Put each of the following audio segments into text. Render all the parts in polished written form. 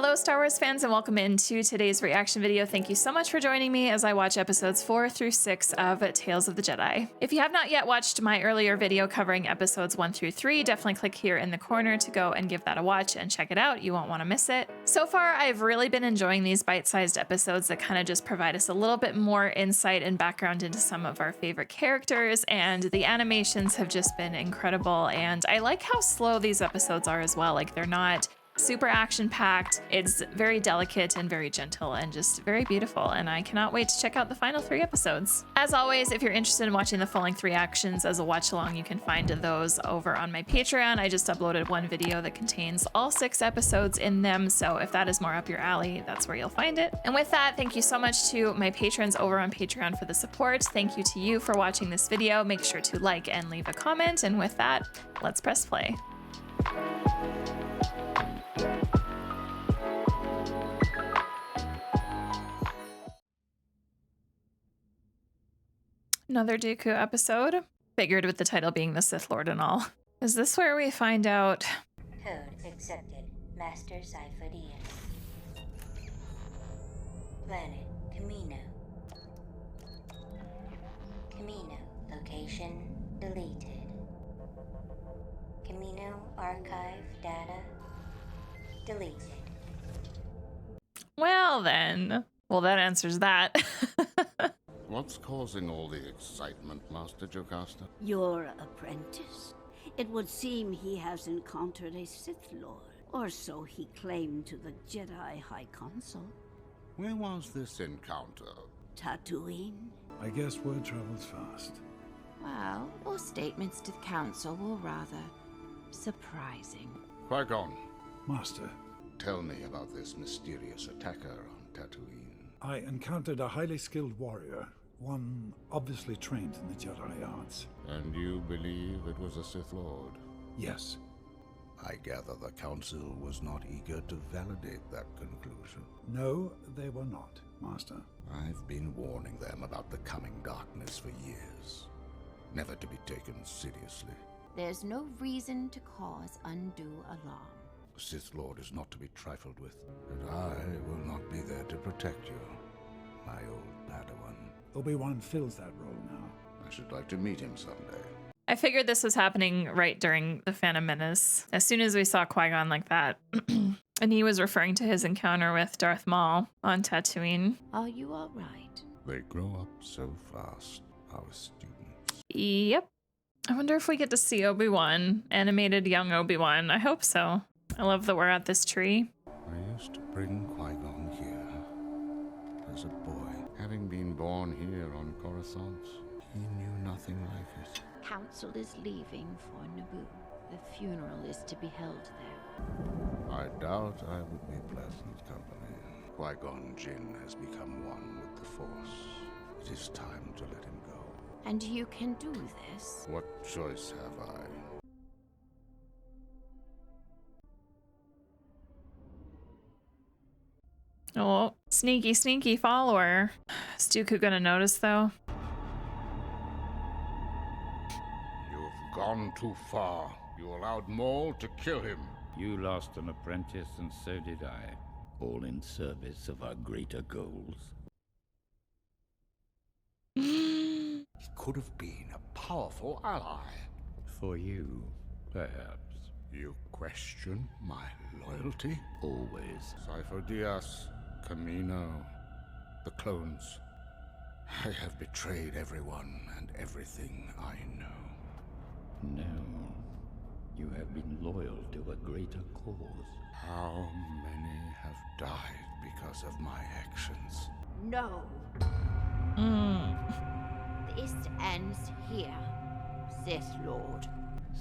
Hello Star Wars fans and welcome into today's reaction video. Thank you so much for joining me as I watch episodes 4 through 6 of Tales of the Jedi. If you have not yet watched my earlier video covering episodes 1 through 3, definitely click here in the corner to go and give that a watch and check it out. You won't want to miss it. So far, I've really been enjoying these bite-sized episodes that kind of just provide us a little bit more insight and background into some of our favorite characters, and the animations have just been incredible, and I like how slow these episodes are as well. Like, they're not super action-packed. It's very delicate and very gentle and just very beautiful, and I cannot wait to check out the final 3 episodes. As always, if you're interested in watching the full-length reactions as a watch-along, you can find those over on my Patreon. I just uploaded one video that contains all 6 episodes in them, so if that is more up your alley, that's where you'll find it. And with that, thank you so much to my patrons over on Patreon for the support. Thank you to you for watching this video. Make sure to like and leave a comment, and with that, let's press play. Another Dooku episode. Figured with the title being the Sith Lord and all. Is this where we find out? Code accepted. Master Sifo Dyas. Planet Kamino. Kamino. Location deleted. Kamino archive data deleted. Well then. Well, that answers that. What's causing all the excitement, Master Jocasta? Your apprentice? It would seem he has encountered a Sith Lord, or so he claimed to the Jedi High Council. Where was this encounter? Tatooine? I guess word travels fast. Well, your statements to the Council were rather surprising. Qui-Gon, Master, tell me about this mysterious attacker on Tatooine. I encountered a highly skilled warrior, one obviously trained in the Jedi arts. And you believe it was a Sith Lord? Yes. I gather the Council was not eager to validate that conclusion. No, they were not, Master. I've been warning them about the coming darkness for years. Never to be taken seriously. There's no reason to cause undue alarm. The Sith Lord is not to be trifled with, and I will not be there to protect you, my old Padawan. Obi-Wan fills that role now. I should like to meet him someday. I figured this was happening right during the Phantom Menace. As soon as we saw Qui-Gon like that, and he was referring to his encounter with Darth Maul on Tatooine. Are you all right? They grow up so fast, our students. Yep. I wonder if we get to see Obi-Wan, animated young Obi-Wan. I hope so. I love that we're at this tree. I used to bring Qui-Gon here as a boy. Having been born here on Coruscant, He knew nothing like it. Council is leaving for Naboo. The funeral is to be held there. I doubt I would be pleasant company. Qui-Gon Jinn has become one with the Force. It is time to let him go. And you can do this? what choice have I? Oh, sneaky, sneaky follower. Is Dooku gonna notice though? You've gone too far. You allowed Maul to kill him. You lost an apprentice, and so did I. All in service of our greater goals. He could have been a powerful ally. For you, perhaps. You question my loyalty? Always. Sifo Dyas, Kamino, the clones. I have betrayed everyone and everything I know. No. You have been loyal to a greater cause. How many have died because of my actions? No. This ends here, Sith Lord.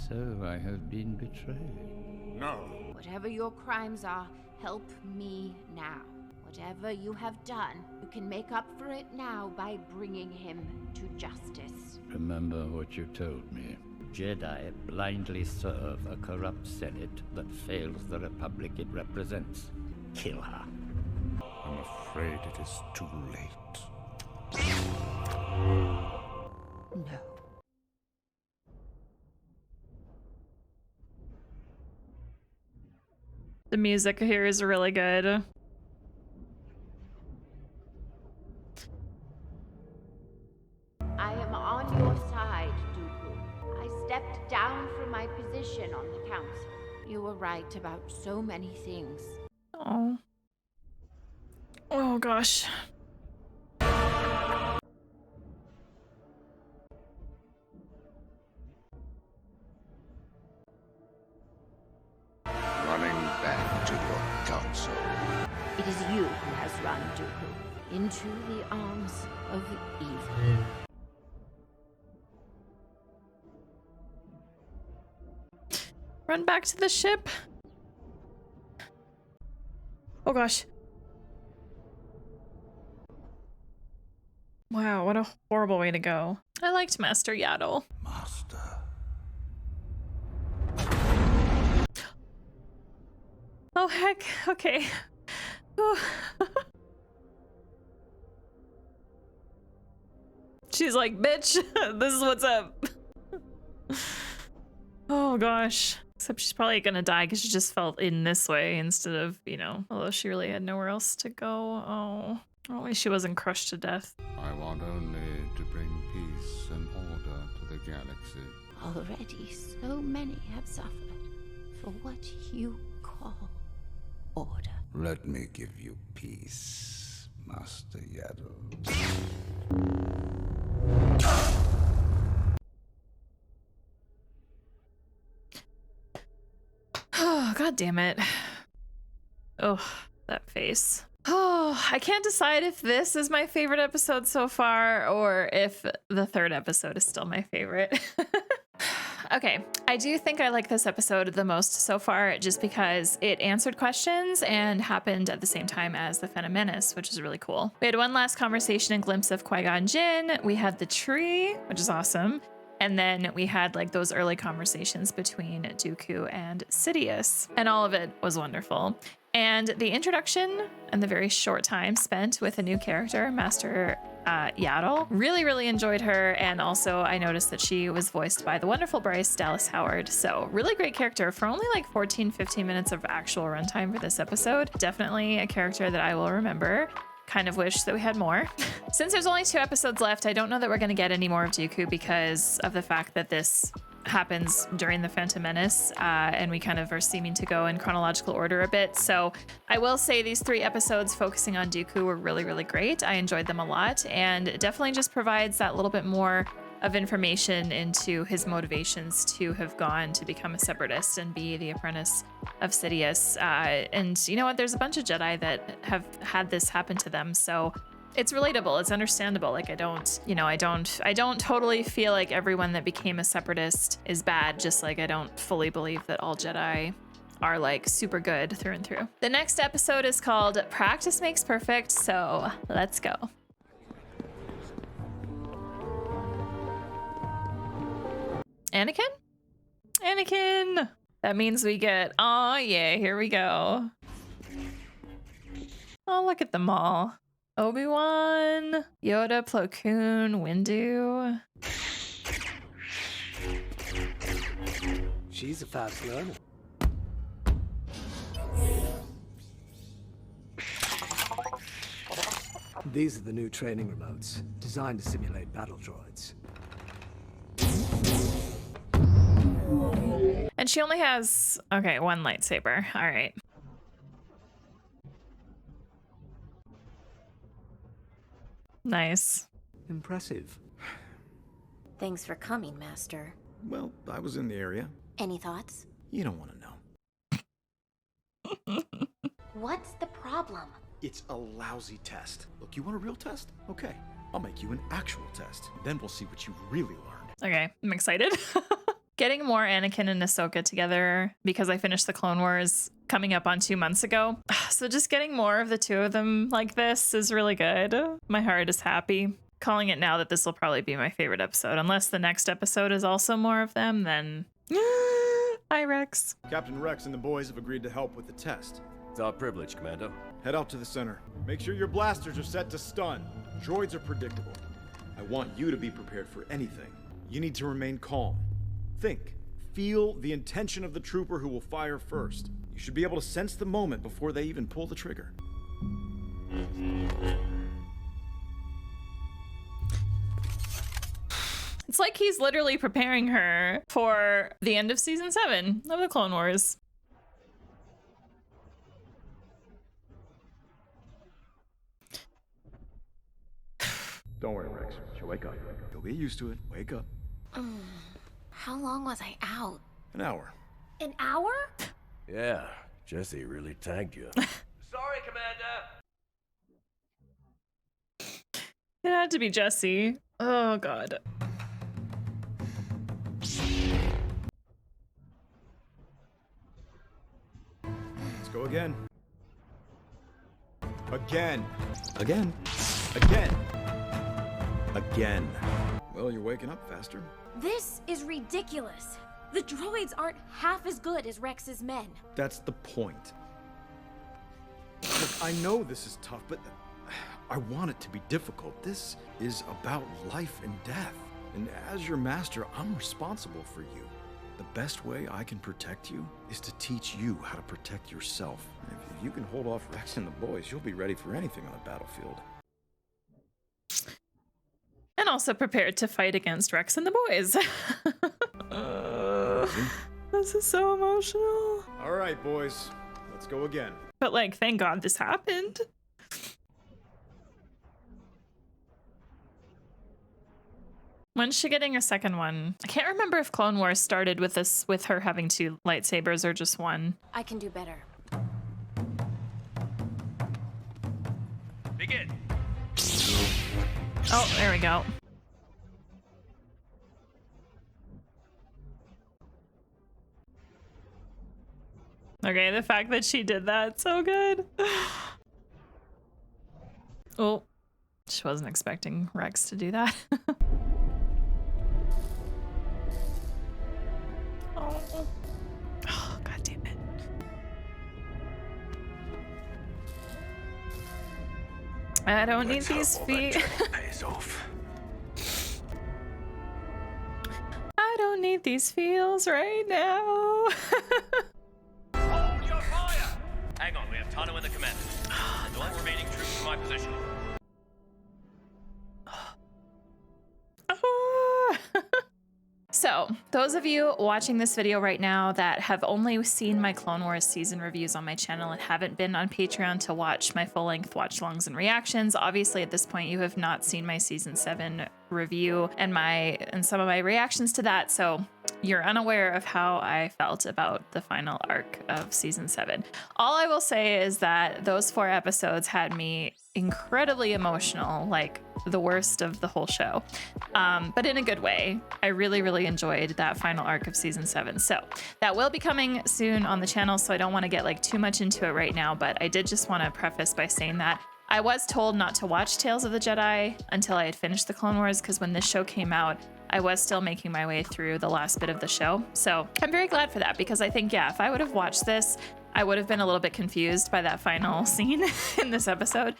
So I have been betrayed. No. Whatever your crimes are, help me now. Whatever you have done, you can make up for it now by bringing him to justice. Remember what you told me. Jedi blindly serve a corrupt Senate that fails the Republic it represents. Kill her. I'm afraid it is too late. No. The music here is really good. I am on your side, Dooku. I stepped down from my position on the council. You were right about so many things. Oh. Oh gosh. Running back to your council. It is you who has run Dooku into the arms of evil. Run back to the ship. Oh gosh. Wow, what a horrible way to go. I liked Master Yaddle. Master. Oh heck, okay. Whew. She's like, bitch, this is what's up. Oh gosh. Except she's probably gonna die because she just fell in this way instead of, you know, although she really had nowhere else to go. Oh, at least she wasn't crushed to death. I want only to bring peace and order to the galaxy. Already so many have suffered for what you call order. Let me give you peace, Master Yaddle. Oh, god damn it. Oh, that face. Oh, I can't decide if this is my favorite episode so far or if the third episode is still my favorite. Okay, I do think I like this episode the most so far just because it answered questions and happened at the same time as the Phantom Menace, which is really cool. We had one last conversation and glimpse of Qui-Gon Jinn. We had the tree, which is awesome. And then we had like those early conversations between Dooku and Sidious, and all of it was wonderful. And the introduction and the very short time spent with a new character, Master Yaddle, really enjoyed her. And also I noticed that she was voiced by the wonderful Bryce Dallas Howard. So really great character for only like 15 minutes of actual runtime for this episode. Definitely a character that I will remember. Kind of wish that we had more. Since there's only 2 episodes left, I don't know that we're going to get any more of Dooku because of the fact that this happens during the Phantom Menace, and we kind of are seeming to go in chronological order a bit. So I will say these 3 episodes focusing on Dooku were really great. I enjoyed them a lot, and it definitely just provides that little bit more of information into his motivations to have gone to become a separatist and be the apprentice of Sidious. And you know what? There's a bunch of Jedi that have had this happen to them, so it's relatable. It's understandable. Like I don't totally feel like everyone that became a separatist is bad. Just like I don't fully believe that all Jedi are like super good through and through. The next episode is called Practice Makes Perfect. So let's go. Anakin? That means we get, oh yeah, here we go. Oh, look at them all. Obi-Wan, Yoda, Plo Koon, Windu. She's a fast learner. These are the new training remotes, designed to simulate battle droids. And she only has, okay, 1 lightsaber. All right. Nice. Impressive. Thanks for coming, Master. Well, I was in the area. Any thoughts? You don't want to know. What's the problem? It's a lousy test. Look, you want a real test? Okay, I'll make you an actual test. Then we'll see what you really learned. Okay, I'm excited. Getting more Anakin and Ahsoka together because I finished the Clone Wars coming up on 2 months ago. So just getting more of the 2 of them like this is really good. My heart is happy. Calling it now that this will probably be my favorite episode. Unless the next episode is also more of them, then... Hi, Rex. Captain Rex and the boys have agreed to help with the test. It's our privilege, Commando. Head out to the center. Make sure your blasters are set to stun. Droids are predictable. I want you to be prepared for anything. You need to remain calm. Think. Feel the intention of the trooper who will fire first. You You should be able to sense the moment before they even pull the trigger. It's like he's literally preparing her for the end of season 7 of the Clone Wars. Don't worry, Rex. She'll wake up. You'll get used to it. Wake up. How long was I out? An hour. An hour? Yeah, Jesse really tagged you. Sorry, Commander. It had to be Jesse. Oh, God. Let's go again. Again. Again. Again. Again. Well, you're waking up faster. This is ridiculous. The droids aren't half as good as Rex's men. That's the point. Look, I know this is tough, but I want it to be difficult. This is about life and death. And as your master, I'm responsible for you. The best way I can protect you is to teach you how to protect yourself. And if you can hold off Rex and the boys, you'll be ready for anything on the battlefield. And also prepared to fight against Rex and the boys. This is so emotional. All right, boys. Let's go again. But like, thank God this happened. When's she getting a second one? I can't remember if Clone Wars started with this, with her having 2 lightsabers or just one. I can do better. Begin. Oh, there we go. Okay, the fact that she did that, so good. Oh, she wasn't expecting Rex to do that. Oh, God damn it. I don't need these feet. Pays off. I don't need these feels right now. Hold your fire! Hang on, we have Tano in the command. And all remaining troops in my position. So, those of you watching this video right now that have only seen my Clone Wars season reviews on my channel and haven't been on Patreon to watch my full-length watch-alongs and reactions, obviously at this point you have not seen my season 7 review and some of my reactions to that, so you're unaware of how I felt about the final arc of season 7. All I will say is that those 4 episodes had me incredibly emotional, like the worst of the whole show, but in a good way. I really, really enjoyed that final arc of season 7. So that will be coming soon on the channel, so I don't want to get like too much into it right now, but I did just want to preface by saying that I was told not to watch Tales of the Jedi until I had finished the Clone Wars, because when this show came out, I was still making my way through the last bit of the show. So I'm very glad for that, because I think, yeah, if I would have watched this, I would have been a little bit confused by that final scene in this episode.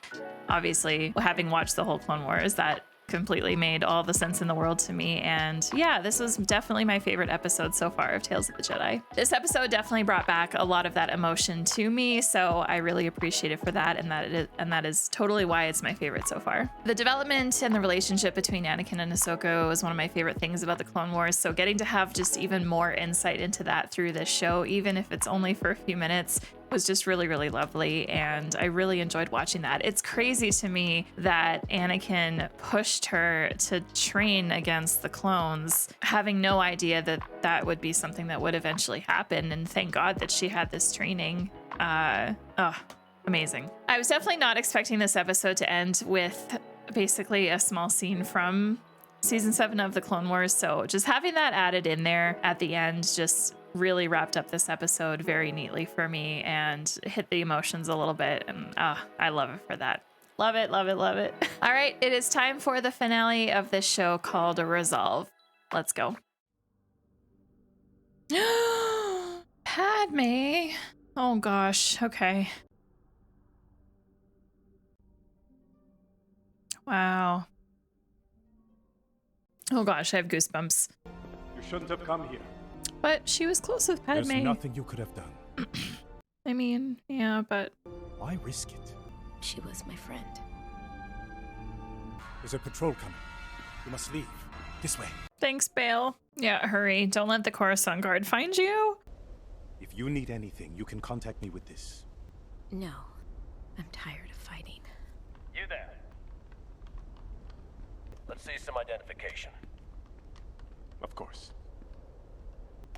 Obviously, having watched the whole Clone Wars, that completely made all the sense in the world to me. And yeah, this was definitely my favorite episode so far of Tales of the Jedi. This episode definitely brought back a lot of that emotion to me, so I really appreciate it for that, and that is totally why it's my favorite so far. The development and the relationship between Anakin and Ahsoka was one of my favorite things about the Clone Wars, so getting to have just even more insight into that through this show, even if it's only for a few minutes, was just really, really lovely, and I really enjoyed watching that. It's crazy to me that Anakin pushed her to train against the clones, having no idea that that would be something that would eventually happen, and thank God that she had this training. Amazing. I was definitely not expecting this episode to end with basically a small scene from season 7 of the Clone Wars, so just having that added in there at the end just really wrapped up this episode very neatly for me and hit the emotions a little bit, and I love it for that. Love it, love it, love it. All right, it is time for the finale of this show called Resolve. Let's go. Padme. Oh gosh, okay. Wow. Oh gosh, I have goosebumps. You shouldn't have come here. But she was close with Padme. There's nothing you could have done. I mean, yeah, but... Why risk it? She was my friend. There's a patrol coming. We must leave. This way. Thanks, Bale. Yeah, hurry. Don't let the Coruscant Guard find you. If you need anything, you can contact me with this. No. I'm tired of fighting. You there? Let's see some identification. Of course.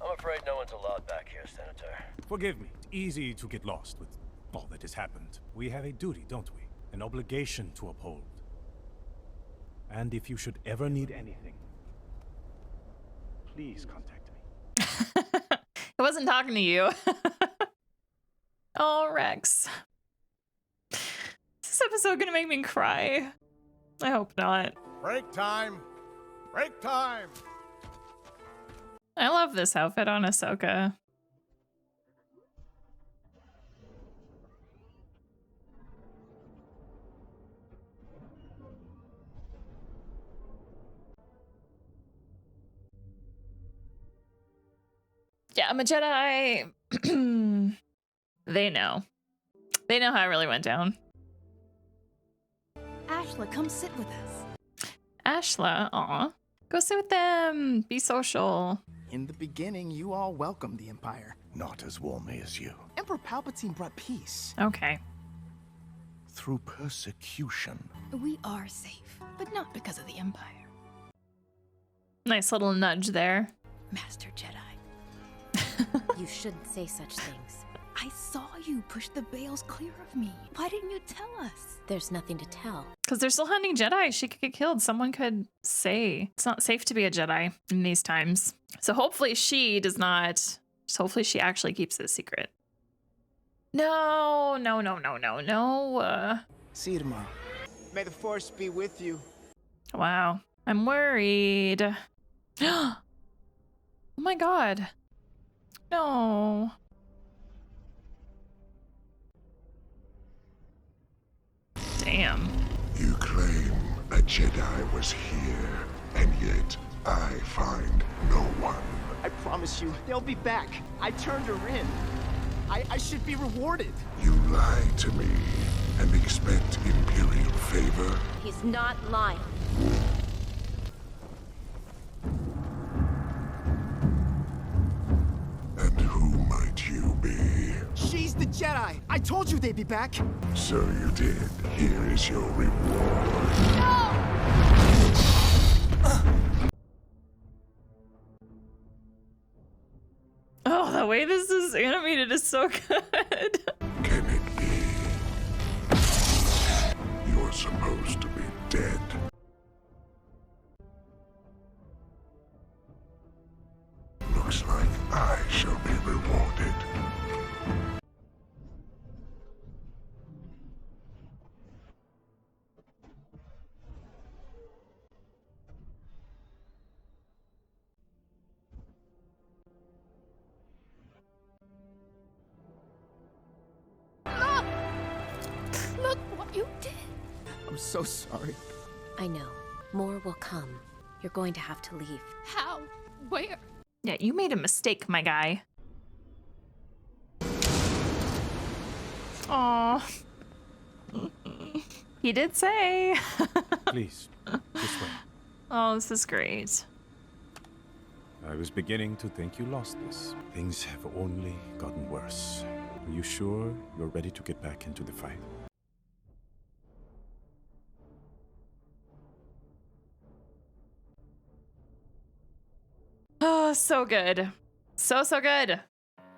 I'm afraid no one's allowed back here, Senator. Forgive me. It's easy to get lost with all that has happened. We have a duty, don't we? An obligation to uphold. And if you should ever need anything, please contact me. I wasn't talking to you. Oh, Rex. Is this episode gonna make me cry? I hope not. Break time! Break time! I love this outfit on Ahsoka. Yeah, I'm a Jedi. They know. They know how it really went down. Ashla, come sit with us. Ashla, aw. Go sit with them. Be social. In the beginning, you all welcomed the Empire. Not as warmly as you. Emperor Palpatine brought peace. Okay. Through persecution. We are safe, but not because of the Empire. Nice little nudge there. Master Jedi. You shouldn't say such things. I saw you push the bales clear of me. Why didn't you tell us? There's nothing to tell. Because they're still hunting Jedi. She could get killed. Someone could say it's not safe to be a Jedi in these times. So hopefully she does not. So hopefully she actually keeps it a secret. No. See you tomorrow. May the Force be with you. Wow. I'm worried. Oh my God. No. Damn. You claim a Jedi was here, and yet I find no one. I promise you, they'll be back. I turned her in. I should be rewarded. You lie to me and expect Imperial favor? He's not lying. And who might you be? She's the Jedi. I told you they'd be back. So you did. Here is your reward. Oh, the way this is animated is so good. Can it be? You're supposed to be dead. Looks like I shall be rewarded. Look what you did. I'm so sorry. I know. More will come. You're going to have to leave. How? Where? Yeah, you made a mistake, my guy. Aw. He did say. Please, this way. Oh, this is great. I was beginning to think you lost this. Things have only gotten worse. Are you sure you're ready to get back into the fight? Oh, so good. So good.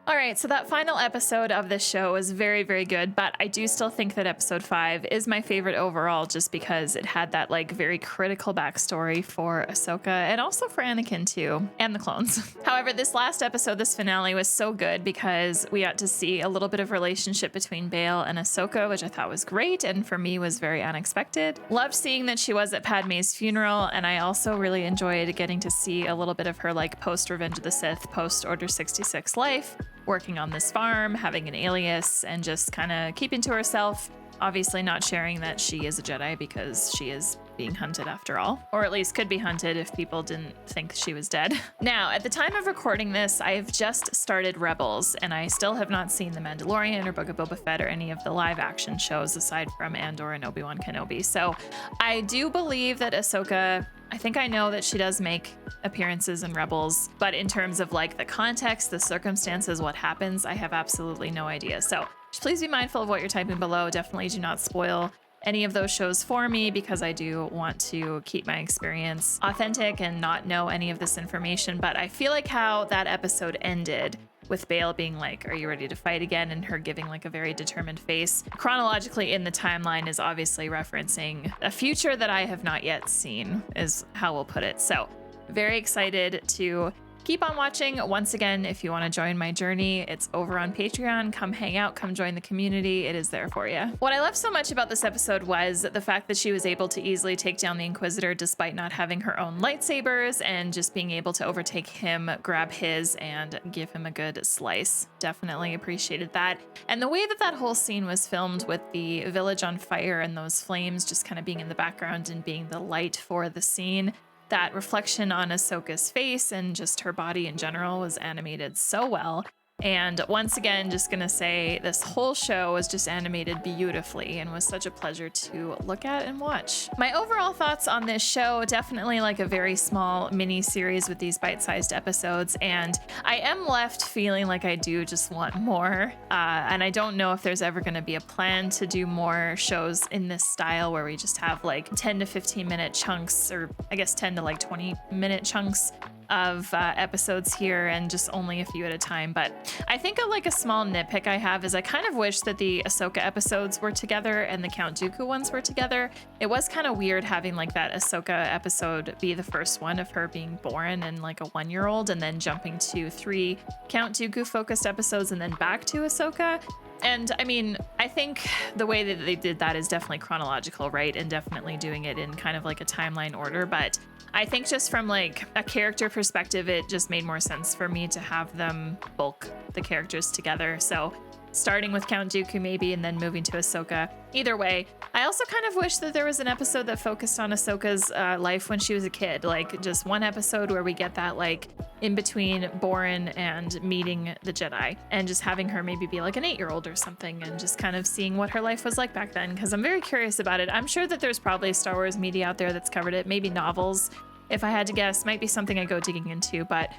All right, so that final episode of this show was very, very good, but I do still think that episode 5 is my favorite overall just because it had that like very critical backstory for Ahsoka and also for Anakin too, and the clones. However, this last episode, this finale was so good because we got to see a little bit of relationship between Bail and Ahsoka, which I thought was great and for me was very unexpected. Loved seeing that she was at Padme's funeral, and I also really enjoyed getting to see a little bit of her like post Revenge of the Sith, post Order 66 life, working on this farm, having an alias, and just kind of keeping to herself. Obviously not sharing that she is a Jedi because she is being hunted after all, or at least could be hunted if people didn't think she was dead. Now, at the time of recording this, I've just started Rebels, and I still have not seen The Mandalorian or Book of Boba Fett or any of the live action shows aside from Andor and Obi-Wan Kenobi. So I do believe that Ahsoka, I think I know that she does make appearances in Rebels, but in terms of like the context, the circumstances, what happens, I have absolutely no idea. So just please be mindful of what you're typing below. Definitely do not spoil any of those shows for me, because I do want to keep my experience authentic and not know any of this information. But I feel like how that episode ended with Bail being like, "Are you ready to fight again?" and her giving like a very determined face, chronologically in the timeline is obviously referencing a future that I have not yet seen, is how we'll put it. So very excited to keep on watching. Once again, if you want to join my journey, it's over on Patreon. Come hang out, come join the community. It is there for you. What I loved so much about this episode was the fact that she was able to easily take down the Inquisitor despite not having her own lightsabers, and just being able to overtake him, grab his, and give him a good slice. Definitely appreciated that. And the way that that whole scene was filmed with the village on fire and those flames just kind of being in the background and being the light for the scene, that reflection on Ahsoka's face and just her body in general was animated so well. And once again, just gonna say this whole show was just animated beautifully and was such a pleasure to look at and watch. My overall thoughts on this show, definitely like a very small mini series with these bite-sized episodes, and I am left feeling like I do just want more. And I don't know if there's ever gonna be a plan to do more shows in this style where we just have like 10 to 15 minute chunks, or I guess 10 to like 20 minute chunks of episodes here, and just only a few at a time. But I think like a small nitpick I have is I kind of wish that the Ahsoka episodes were together and the Count Dooku ones were together. It was kind of weird having like that Ahsoka episode be the first one of her being born and like a 1-year-old, and then jumping to 3 Count Dooku focused episodes and then back to Ahsoka. And I mean, I think the way that they did that is definitely chronological, right? And definitely doing it in kind of like a timeline order. But I think just from like a character perspective, it just made more sense for me to have them bulk the characters together. So starting with Count Dooku maybe, and then moving to Ahsoka. Either way, I also kind of wish that there was an episode that focused on Ahsoka's life when she was a kid. Like just one episode where we get that like in between Boren and meeting the Jedi, and just having her maybe be like an 8-year-old or something, and just kind of seeing what her life was like back then, because I'm very curious about it. I'm sure that there's probably Star Wars media out there that's covered it, maybe novels. If I had to guess, might be something I go digging into, but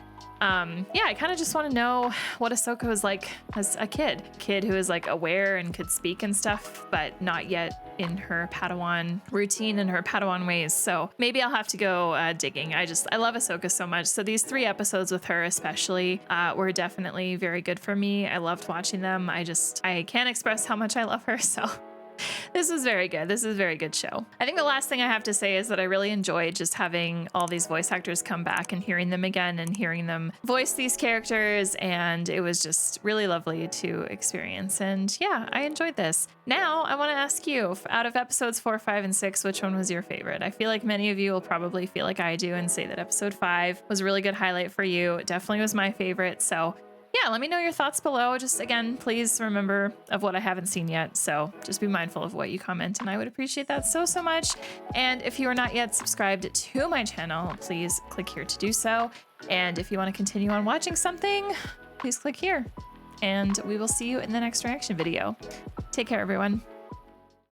yeah, I kind of just want to know what Ahsoka was like as a kid who is like aware and could speak and stuff, but not yet in her Padawan routine and her Padawan ways. So maybe I'll have to go digging. I love Ahsoka so much. So these 3 episodes with her especially were definitely very good for me. I loved watching them. I can't express how much I love her. So this was very good. This is a very good show. I think the last thing I have to say is that I really enjoyed just having all these voice actors come back and hearing them again and hearing them voice these characters. And it was just really lovely to experience. And yeah, I enjoyed this. Now I want to ask you, out of episodes 4, 5, and 6, which one was your favorite? I feel like many of you will probably feel like I do and say that episode 5 was a really good highlight for you. It definitely was my favorite. So yeah, let me know your thoughts below. Just again, please remember of what I haven't seen yet. So just be mindful of what you comment, and I would appreciate that so much. And if you are not yet subscribed to my channel, please click here to do so. And if you want to continue on watching something, please click here. And we will see you in the next reaction video. Take care, everyone.